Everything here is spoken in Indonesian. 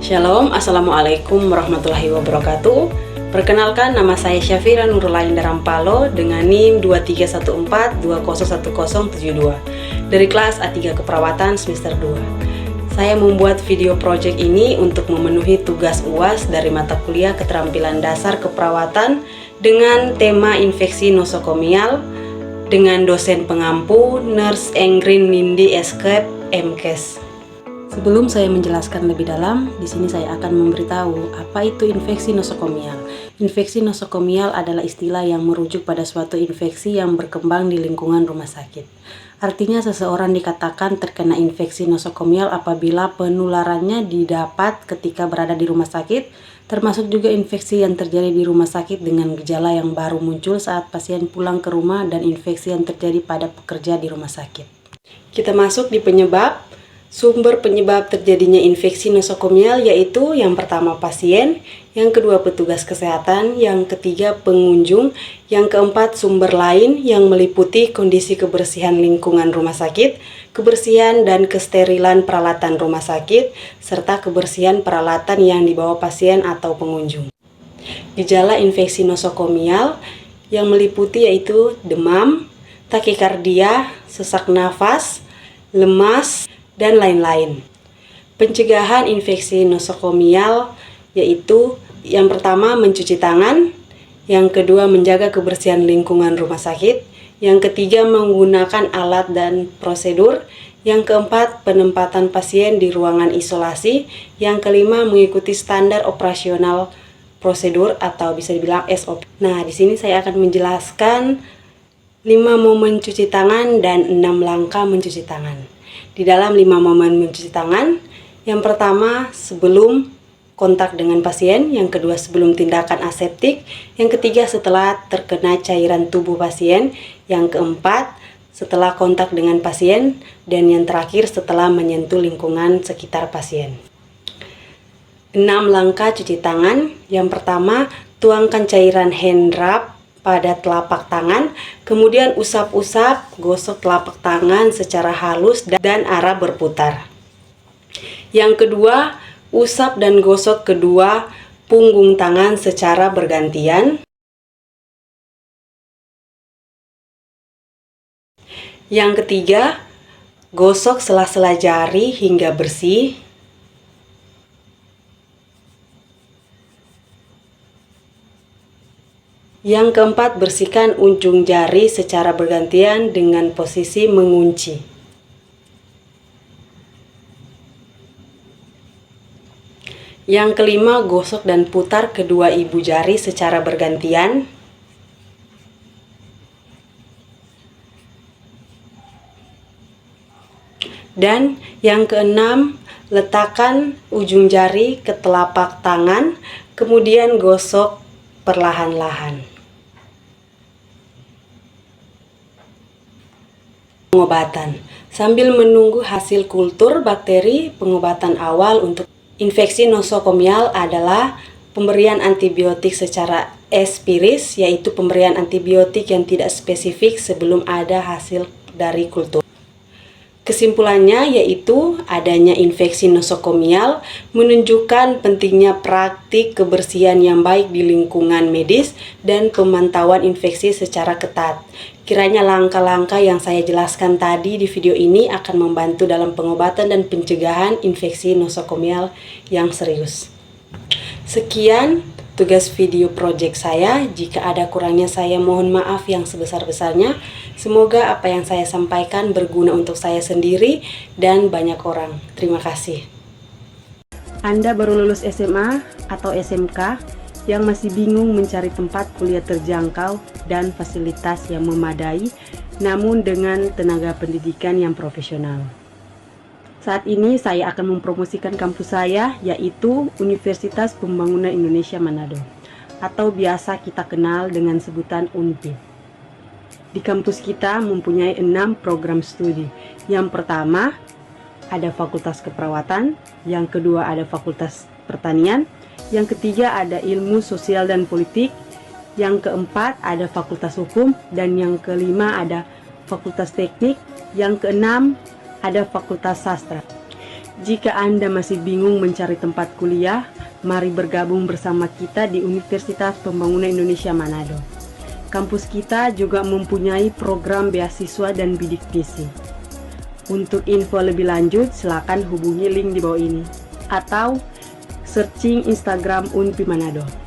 Shalom, Assalamualaikum warahmatullahi wabarakatuh. Perkenalkan, nama saya Syafira Nurulain Darampalo dengan NIM 2314201072 dari kelas A3 Keperawatan semester 2. Saya membuat video project ini untuk memenuhi tugas UAS dari mata kuliah Keterampilan Dasar Keperawatan dengan tema infeksi nosokomial dengan dosen pengampu Nurse Engrin Nindi Escape MKes. Sebelum saya menjelaskan lebih dalam, di sini saya akan memberitahu apa itu infeksi nosokomial. Infeksi nosokomial adalah istilah yang merujuk pada suatu infeksi yang berkembang di lingkungan rumah sakit. Artinya seseorang dikatakan terkena infeksi nosokomial apabila penularannya didapat ketika berada di rumah sakit, termasuk juga infeksi yang terjadi di rumah sakit dengan gejala yang baru muncul saat pasien pulang ke rumah dan infeksi yang terjadi pada pekerja di rumah sakit. Kita masuk di penyebab. Sumber penyebab terjadinya infeksi nosokomial yaitu yang pertama pasien, yang kedua petugas kesehatan, yang ketiga pengunjung, yang keempat sumber lain yang meliputi kondisi kebersihan lingkungan rumah sakit, kebersihan dan kesterilan peralatan rumah sakit, serta kebersihan peralatan yang dibawa pasien atau pengunjung. Gejala infeksi nosokomial yang meliputi yaitu demam, takikardia, sesak nafas, lemas, dan lain-lain. Pencegahan infeksi nosokomial yaitu yang pertama mencuci tangan, yang kedua menjaga kebersihan lingkungan rumah sakit, yang ketiga menggunakan alat dan prosedur, yang keempat penempatan pasien di ruangan isolasi, yang kelima mengikuti standar operasional prosedur atau bisa dibilang SOP. Nah, di sini saya akan menjelaskan 5 momen cuci tangan dan 6 langkah mencuci tangan. Di dalam 5 momen mencuci tangan, yang pertama sebelum kontak dengan pasien, yang kedua sebelum tindakan aseptik, yang ketiga setelah terkena cairan tubuh pasien, yang keempat setelah kontak dengan pasien, dan yang terakhir setelah menyentuh lingkungan sekitar pasien. 6 langkah cuci tangan. Yang pertama, tuangkan cairan hand rub pada telapak tangan, kemudian usap-usap, gosok telapak tangan secara halus dan arah berputar. Yang kedua, usap dan gosok kedua punggung tangan secara bergantian. Yang ketiga, gosok sela-sela jari hingga bersih. Yang keempat, bersihkan ujung jari secara bergantian dengan posisi mengunci. Yang kelima, gosok dan putar kedua ibu jari secara bergantian. Dan yang keenam, letakkan ujung jari ke telapak tangan, kemudian gosok perlahan-lahan. Pengobatan. Sambil menunggu hasil kultur bakteri, pengobatan awal untuk infeksi nosokomial adalah pemberian antibiotik secara espiris, yaitu pemberian antibiotik yang tidak spesifik sebelum ada hasil dari kultur. Kesimpulannya yaitu adanya infeksi nosokomial menunjukkan pentingnya praktik kebersihan yang baik di lingkungan medis dan pemantauan infeksi secara ketat. Kiranya langkah-langkah yang saya jelaskan tadi di video ini akan membantu dalam pengobatan dan pencegahan infeksi nosokomial yang serius. Sekian tugas video project saya. Jika ada kurangnya saya mohon maaf yang sebesar-besarnya. Semoga apa yang saya sampaikan berguna untuk saya sendiri dan banyak orang. Terima kasih. Anda baru lulus SMA atau SMK yang masih bingung mencari tempat kuliah terjangkau dan fasilitas yang memadai, namun dengan tenaga pendidikan yang profesional. Saat ini saya akan mempromosikan kampus saya, yaitu Universitas Pembangunan Indonesia Manado, atau biasa kita kenal dengan sebutan UNPI. Di kampus kita mempunyai 6 program studi. Yang pertama, ada Fakultas Keperawatan, yang kedua ada Fakultas Pertanian, yang ketiga ada Ilmu Sosial dan Politik, yang keempat ada Fakultas Hukum, dan yang kelima ada Fakultas Teknik, yang keenam ada Fakultas Sastra. Jika Anda masih bingung mencari tempat kuliah, mari bergabung bersama kita di Universitas Pembangunan Indonesia Manado. Kampus kita juga mempunyai program beasiswa dan bidik misi. Untuk info lebih lanjut, silakan hubungi link di bawah ini atau searching Instagram Unpi Manado.